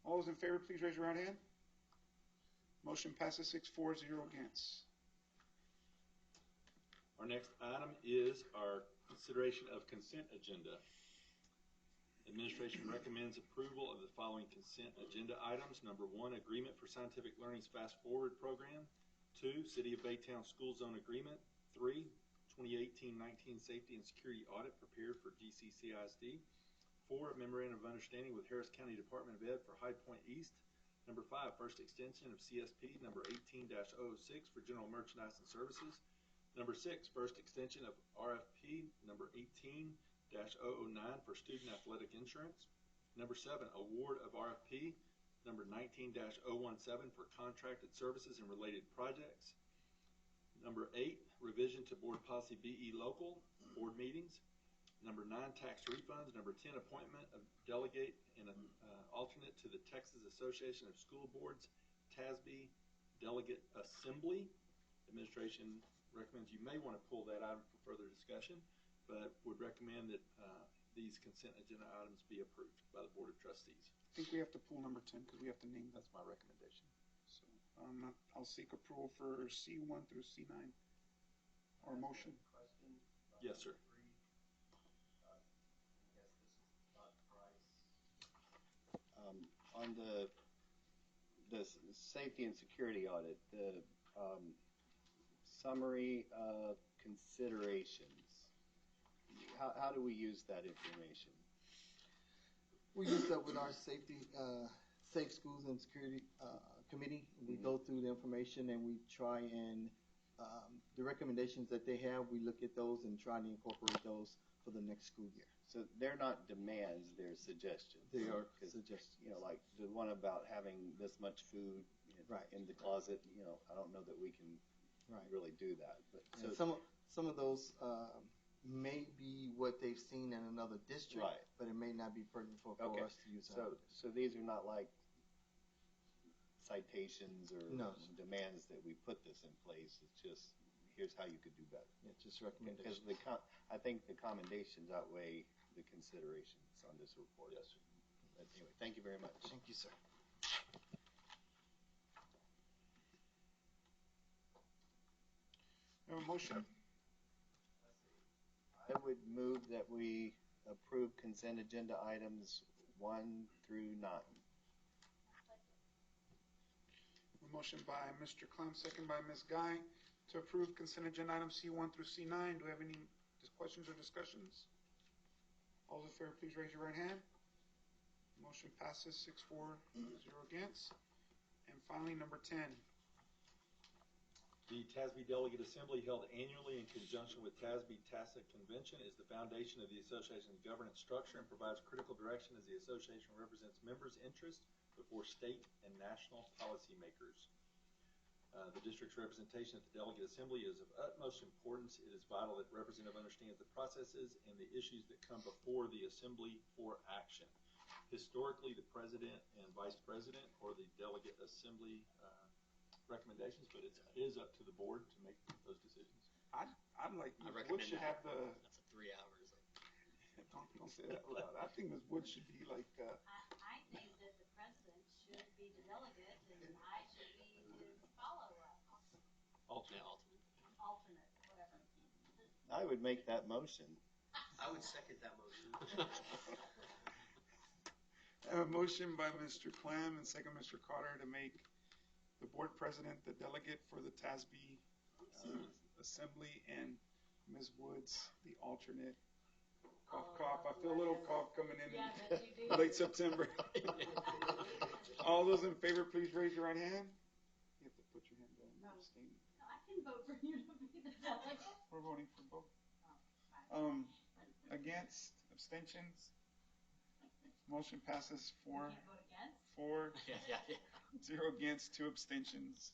All those in favor, please raise your right hand. Motion passes 6-4, 0 against. Our next item is our consideration of consent agenda. Administration recommends approval of the following consent agenda items. Number 1, agreement for Scientific Learning's Fast Forward program. 2, City of Baytown School Zone Agreement. 3, 2018-19 Safety and Security Audit prepared for GCC ISD. 4, Memorandum of Understanding with Harris County Department of Ed for High Point East. Number 5, first extension of CSP number 18-006 for general merchandise and services. Number 6, first extension of RFP number 18-009 for student athletic insurance. Number 7, award of RFP Number 19-017 for contracted services and related projects. Number 8, revision to board policy BE local board meetings. Number 9, tax refunds. Number 10, appointment of delegate and an alternate to the Texas Association of School Boards, TASB Delegate Assembly. Administration recommends you may want to pull that item for further discussion, but would recommend that these consent agenda items be approved by the Board of Trustees. I think we have to pull number 10 because we have to name them. That's my recommendation. So I'll seek approval for C1 through C9. Or motion. Yes, sir. On the safety and security audit, the summary of considerations, how do we use that information? We use that with our Safe Schools and Security Committee. We go through the information and we try and the recommendations that they have, we look at those and try to incorporate those for the next school year. So they're not demands, they're suggestions. They are suggestions. You know, like the one about having this much food in the closet, you know, I don't know that we can really do that. But so some of those may be what they've seen in another district, but it may not be pertinent for us to use. So these are not like citations or demands that we put this in place. It's just, here's how you could do better. Yeah, just recommendations. Because I think the commendations outweigh the considerations on this report. Yes, sir. But anyway, thank you very much. Thank you, sir. We have a motion? I would move that we approve consent agenda items 1 through 9. A motion by Mr. Clem, second by Ms. Guy, to approve consent agenda items C1 through C9. Do we have any questions or discussions? All those in favor, please raise your right hand. Motion passes 6-4, 0 against. And finally, number 10. The TASB Delegate Assembly, held annually in conjunction with TASB Tacit Convention, is the foundation of the association's governance structure and provides critical direction as the association represents members' interests before state and national policymakers. The district's representation at the Delegate Assembly is of utmost importance. It is vital that representative understands the processes and the issues that come before the Assembly for action. Historically, the President and Vice President or the Delegate Assembly recommendations, but it is up to the board to make those decisions. I'd like Ms. Wood should have the. That's 3 hours. Don't say that loud. I think Ms. Wood should be like. I think that the president should be the delegate and I should be his follow-up. Alternate. Whatever. I would make that motion. I would second that motion. I have a motion by Mr. Clem and second Mr. Carter to make the board president the delegate for the TASB Assembly and Ms. Woods the alternate. Cough, cough. I feel a little cough coming in late September. All those in favor, please raise your right hand. You have to put your hand down. No, I can vote for you to be the delegate. We're voting for both. Against? Abstentions? Motion passes 4. Can't vote against? 4. Yeah. 0 against, 2 abstentions.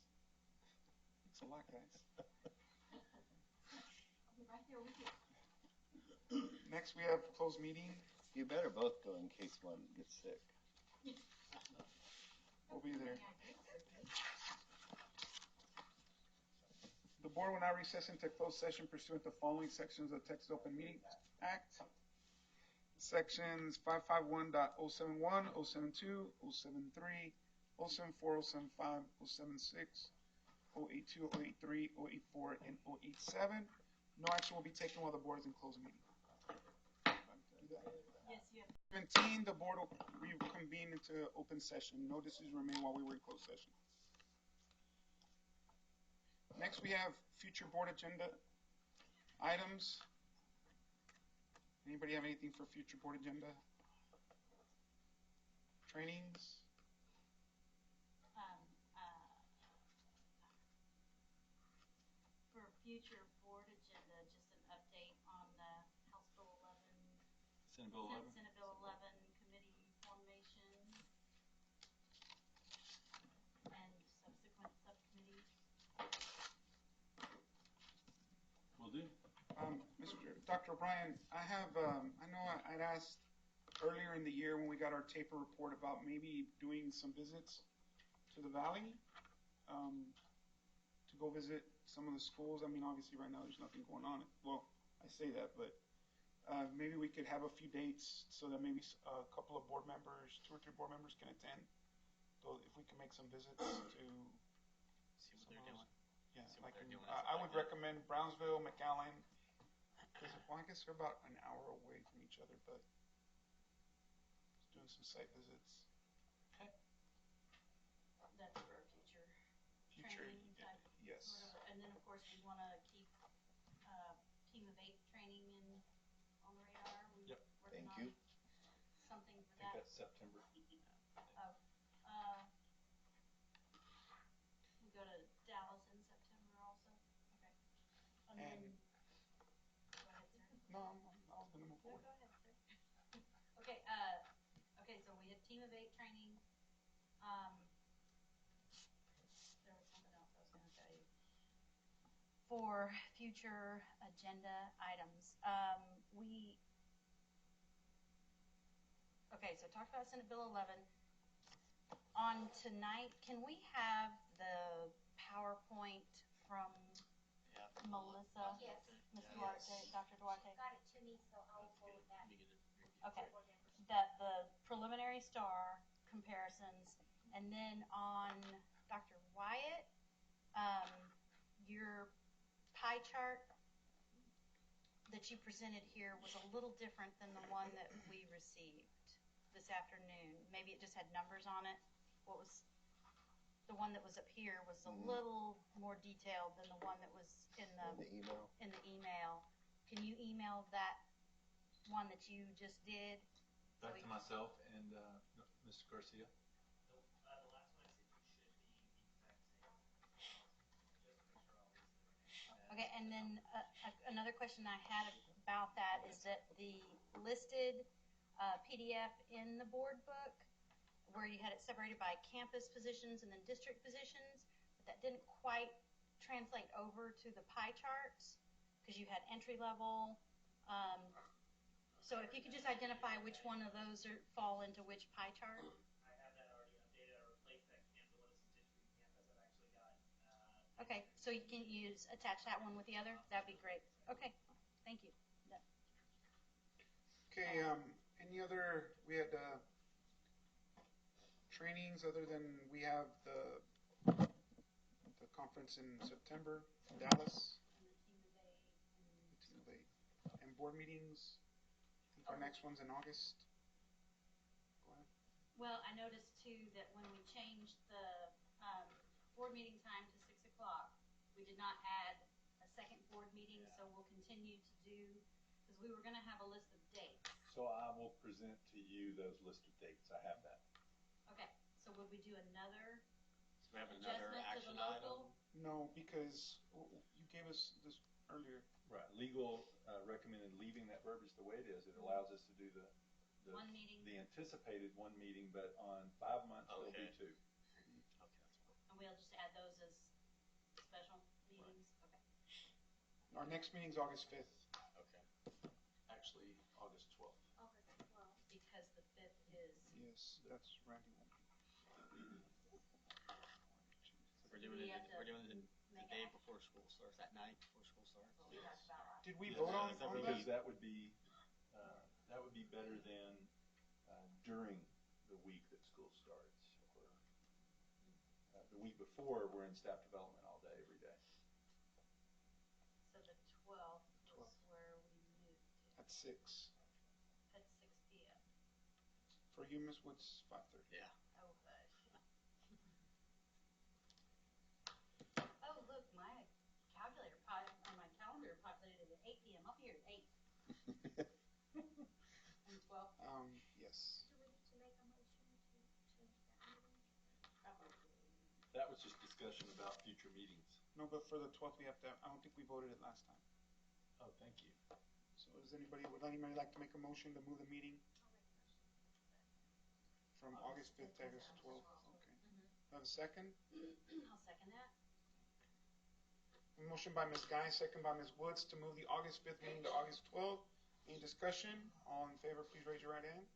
It's a lot, guys. I'll be right there with you. Next, we have closed meeting. You better both go in case one gets sick. We'll be there. The board will now recess into closed session pursuant to following sections of the Texas Open Meetings Act. Sections 551.071, 072, 073, 074, 075, 076, 082, 083, 084, and 087. No action will be taken while the board is in closed meeting. Yes, you have. 17, the board will reconvene into open session. No decisions remain while we were in closed session. Next, we have future board agenda items. Anybody have anything for future board agenda? Trainings? For future board agenda, just an update on the House Bill 11, Senate Bill 11. Senate Bill 11 committee formation. Dr. O'Brien, I know I'd asked earlier in the year when we got our taper report about maybe doing some visits to the valley, to go visit some of the schools. I mean, obviously right now there's nothing going on. Well, I say that, but maybe we could have a few dates so that maybe a couple of board members, 2 or 3 board members can attend. So if we can make some visits to See what they're doing. Yeah, See what like they're doing. I would recommend Brownsville, McAllen, because well, I guess they're about an hour away from each other, but doing some site visits. That's for a future training type. Yes. Sort of. And then, of course, we want to keep Team of 8 training on the radar. We're Yep. working Thank you. on something for I think that. that's September. We go to Dallas in September also. Okay. And then, go ahead, sir. No, I was going to move No, forward. go ahead, sir. Okay. Okay. So we have Team of 8 training. There was something else I was going to tell you. For future agenda items, okay, so talked about Senate Bill 11. On tonight, can we have the PowerPoint from Melissa? Yes. Ms. Duarte, Dr. Duarte? Got it to me, so I'll forward that. Okay. That the preliminary star comparisons, and then on Dr. Wyatt, your pie chart that you presented here was a little different than the one that we received this afternoon. Maybe it just had numbers on it. What was the one that was up here was a little more detailed than the one that was in the email. Can you email that one that you just did? Back to myself and Mr. Garcia. The last one I sent you should be the exact same. Just to make sure all these are. Okay, and then another question I had about that is that the listed PDF in the board book, where you had it separated by campus positions and then district positions, but that didn't quite translate over to the pie charts because you had entry level. So if you could just identify which one of those fall into which pie chart. I have that already updated. I replaced that cancel notice district campus. I've actually got. Okay, so you can attach that one with the other. That'd be great. Okay, thank you. Done. Okay, any other, we had trainings other than we have the conference in September in Dallas. And the Team of 8. The Team of 8. And board meetings. I think our next one's in August. Go ahead. Well, I noticed too that when we changed the board meeting time to 6 o'clock, we did not add a second board meeting, so we'll continue to do, because we were going to have a list of dates. So I will present to you those list of dates. I have that. Okay, so would we do another So we have another adjustment to action the local? item. No, because you gave us this earlier. Right. Legal recommended leaving that verbiage the way it is. It allows us to do the One meeting. the anticipated one meeting, but on 5 months there'll be 2. And we'll just add those as special meetings? Okay. Our next meeting's August 5th. Okay. Actually, August 12th. August 12th. Because the 5th is. Yes, that's Randy. We're doing it the day before school starts, that night before school starts. What we talked about last. Did we Yes, vote on because that? that would be better than during the week that school starts. Or the week before, we're in staff development all day, every day. So the 12th was where we moved to. At 6. At 6 p.m. For you, Ms. Woods, 5:30. Yeah. Oh, hush. Oh, look, my calculator on my calendar populated at 8 p.m. I'll be here at 8. On the 12th? Yes. Do we need to make a motion to change that meeting? Probably. That was just discussion about future meetings. No, but for the 12th, we have to, I don't think we voted it last time. Oh, thank you. So would anybody like to make a motion to move the meeting from August 5th to August 12th? Okay. Have a second? I'll second that. A motion by Ms. Guy, second by Ms. Woods to move the August 5th meeting to August 12th. Any discussion? All in favor, please raise your right hand.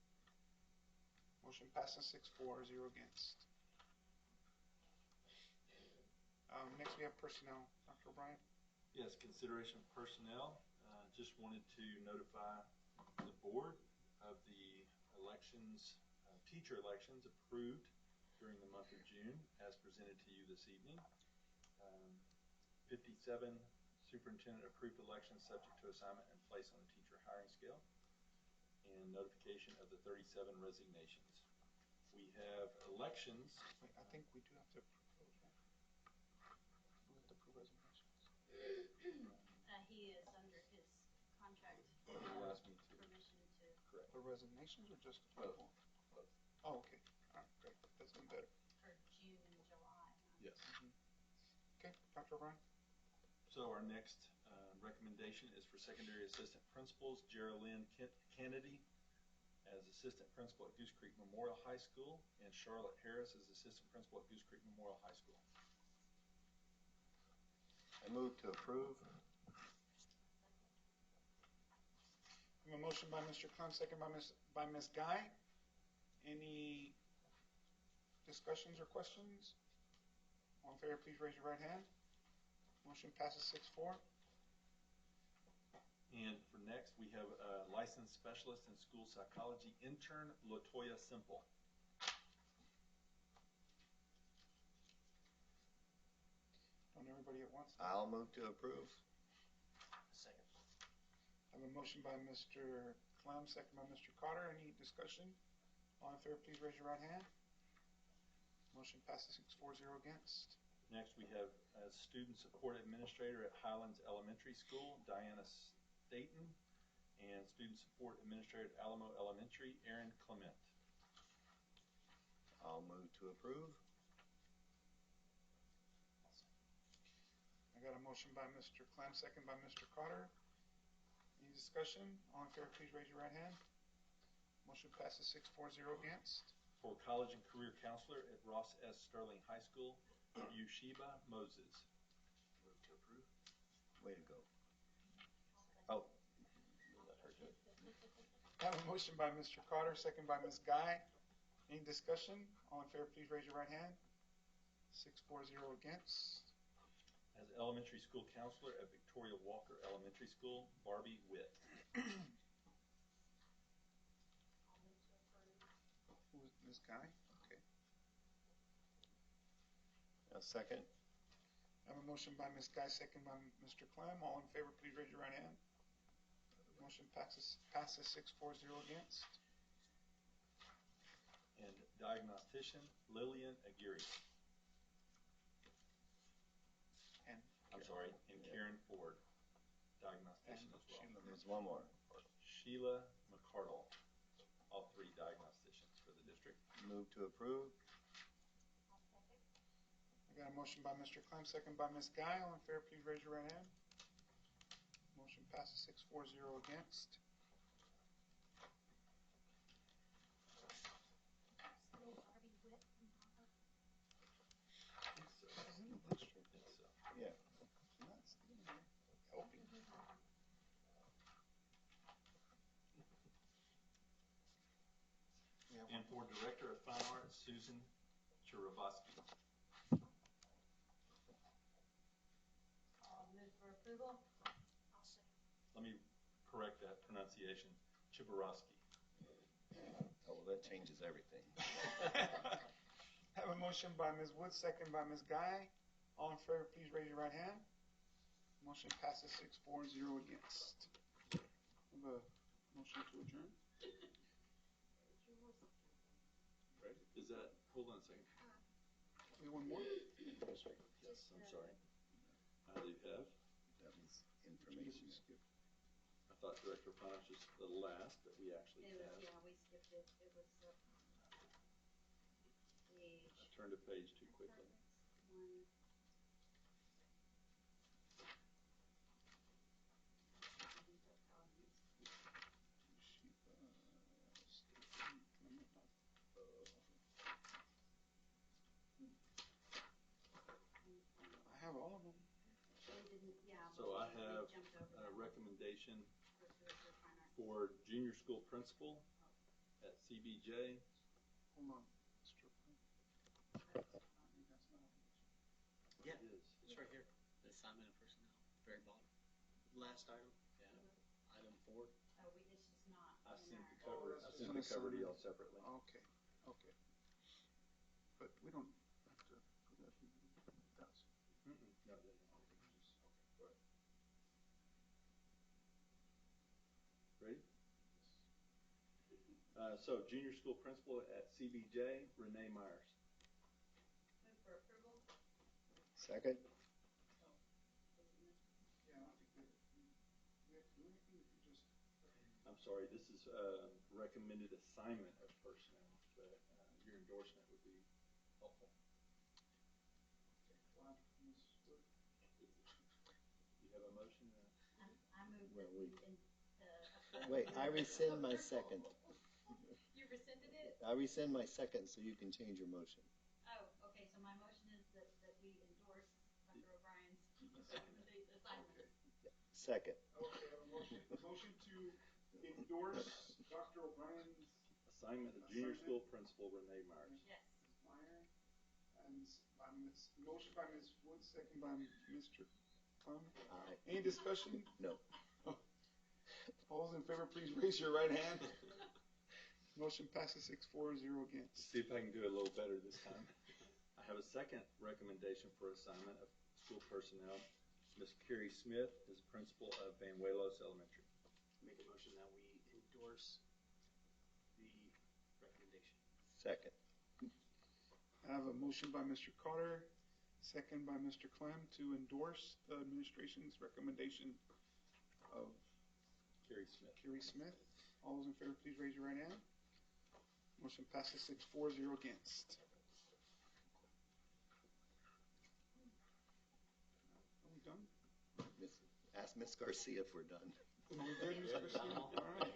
Motion passes 6-4, 0 against. Next, we have personnel. Dr. O'Brien. Yes, consideration of personnel. Just wanted to notify the board of the elections, teacher elections approved during the month of June as presented to you this evening. 57 superintendent approved elections subject to assignment and placed on the teacher hiring scale, and notification of the 37 resignations. We have elections. Wait, I think we do have to approve those, right? We have to approve resignations. He is under his contract. You asked me to. Permission to. Correct. For resignations or just Both. approval? Oh, okay. All right, great. That's even better. For June and July. Yes. Okay, Dr. O'Brien. So our next recommendation is for secondary assistant principals, Geraldine Kennedy as assistant principal at Goose Creek Memorial High School, and Charlotte Harris as assistant principal at Goose Creek Memorial High School. I move to approve. I have a motion by Mr. Clem, second by Ms. Guy. Any discussions or questions? All in favor, please raise your right hand. Motion passes 6-4. And for next, we have a licensed specialist in school psychology intern, Latoya Simple. Don't everybody at once? I'll move to approve. Second. I have a motion by Mr. Clem, second by Mr. Cotter. Any discussion? All in favor, please raise your right hand. Motion passes 6-4, 0 against. Next, we have a student support administrator at Highlands Elementary School, Diana Staten, and student support administrator at Alamo Elementary, Aaron Clement. I'll move to approve. I got a motion by Mr. Clem, second by Mr. Cotter. Any discussion? All in favor, please raise your right hand. Motion passes 6-4, 0 against. For college and career counselor at Ross S. Sterling High School, Yushiba Moses. Move to approve. Way to go. Oh, we'll let her do it. I have a motion by Mr. Cotter, second by Ms. Guy. Any discussion? All in favor, please raise your right hand. 6-4, 0 against. As elementary school counselor at Victoria Walker Elementary School, Barbie Witt. Who is Ms. Guy? Okay. A second. I have a motion by Ms. Guy, second by Mr. Clem. All in favor, please raise your right hand. Motion passes 6-4, 0 against. And diagnostician, Lillian Aguirre. And Karen Ford, diagnostician as well. There's one more. Sheila McCardle, all three diagnosticians for the district. Move to approve. I got a motion by Mr. Clem, second by Ms. Guy. All in favor, please raise your right hand. Motion passes 6-4, 0 against. He's in the district. Yeah. Nuts. Helping. And for Director of Fine Arts, Susan Cherubowski. I'll move for approval. Let me correct that pronunciation, Chiborowski. Oh, well, that changes everything. I have a motion by Ms. Wood, second by Ms. Guy. All in favor, please raise your right hand. Motion passes 6-4, 0 against. I have a motion to adjourn. Right? Is that, hold on a second. We have one more? Yes, I'm sorry. I do have. That was information. I thought Director of Finance was the last, but we actually It was, have. yeah, we skipped it. It was page. I turned a page too quickly. One. I have all of them. We didn't, yeah. So I we have jumped over a that one. recommendation For fine arts. for junior school principal at CBJ. Hold on. That's not Yeah, Yeah. it is. It's right here. The assignment of personnel, very bottom. Last item. Yeah. Item 4. Oh, it's just not. I in sent our- the cover. that's I just sent an the cover to assignment. y'all separately. Okay. Okay. But we don't have to put that in. That's No, no, no. Just, okay, go ahead. Ready? So junior school principal at CBJ, Renee Myers. Move for approval. Second? yeah, I don't think we have to do anything if you just. I'm sorry, this is recommended assignment of personnel, but your endorsement would be helpful. You have a motion? I move Well, that we- approve. Wait, I rescind my second. You rescinded it? I rescind my second so you can change your motion. Oh, okay, so my motion is that we endorse Dr. O'Brien's assignment. Second. Okay, I have a motion to endorse Dr. O'Brien's Assignment of junior school principal, Renee Myers. Yes. Ms. Meyer, and by motion by Ms. Wood, second by Mr. Plum. Aye. Any discussion? No. All those in favor, please raise your right hand. Motion passes 6-4, 0 against. See if I can do it a little better this time. I have a second recommendation for assignment of school personnel. Ms. Carrie Smith is principal of Banuelos Elementary. Make a motion that we endorse the recommendation. Second. I have a motion by Mr. Carter, second by Mr. Clem to endorse the administration's recommendation of Carrie Smith. Smith. All those in favor, please raise your right hand. Motion passes 6-4, 0 against. Are we done? Ask Miss Garcia if we're done. Are we good, Ms. Garcia? All right.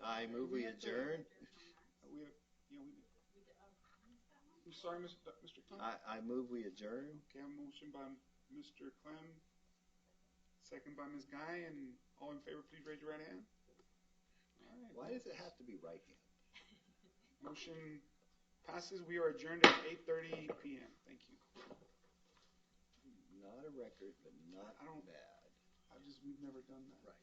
I move we adjourn. We have, yeah, we did. I'm sorry, Mr. Clem. I move we adjourn. Okay, a motion by Mr. Clem, second by Ms. Guy, and all in favor, please raise your right hand. All right. Why does it have to be right hand? Motion passes. We are adjourned at 8:30 p.m. Thank you. Not a record, but not I don't- bad. We've never done that. Right.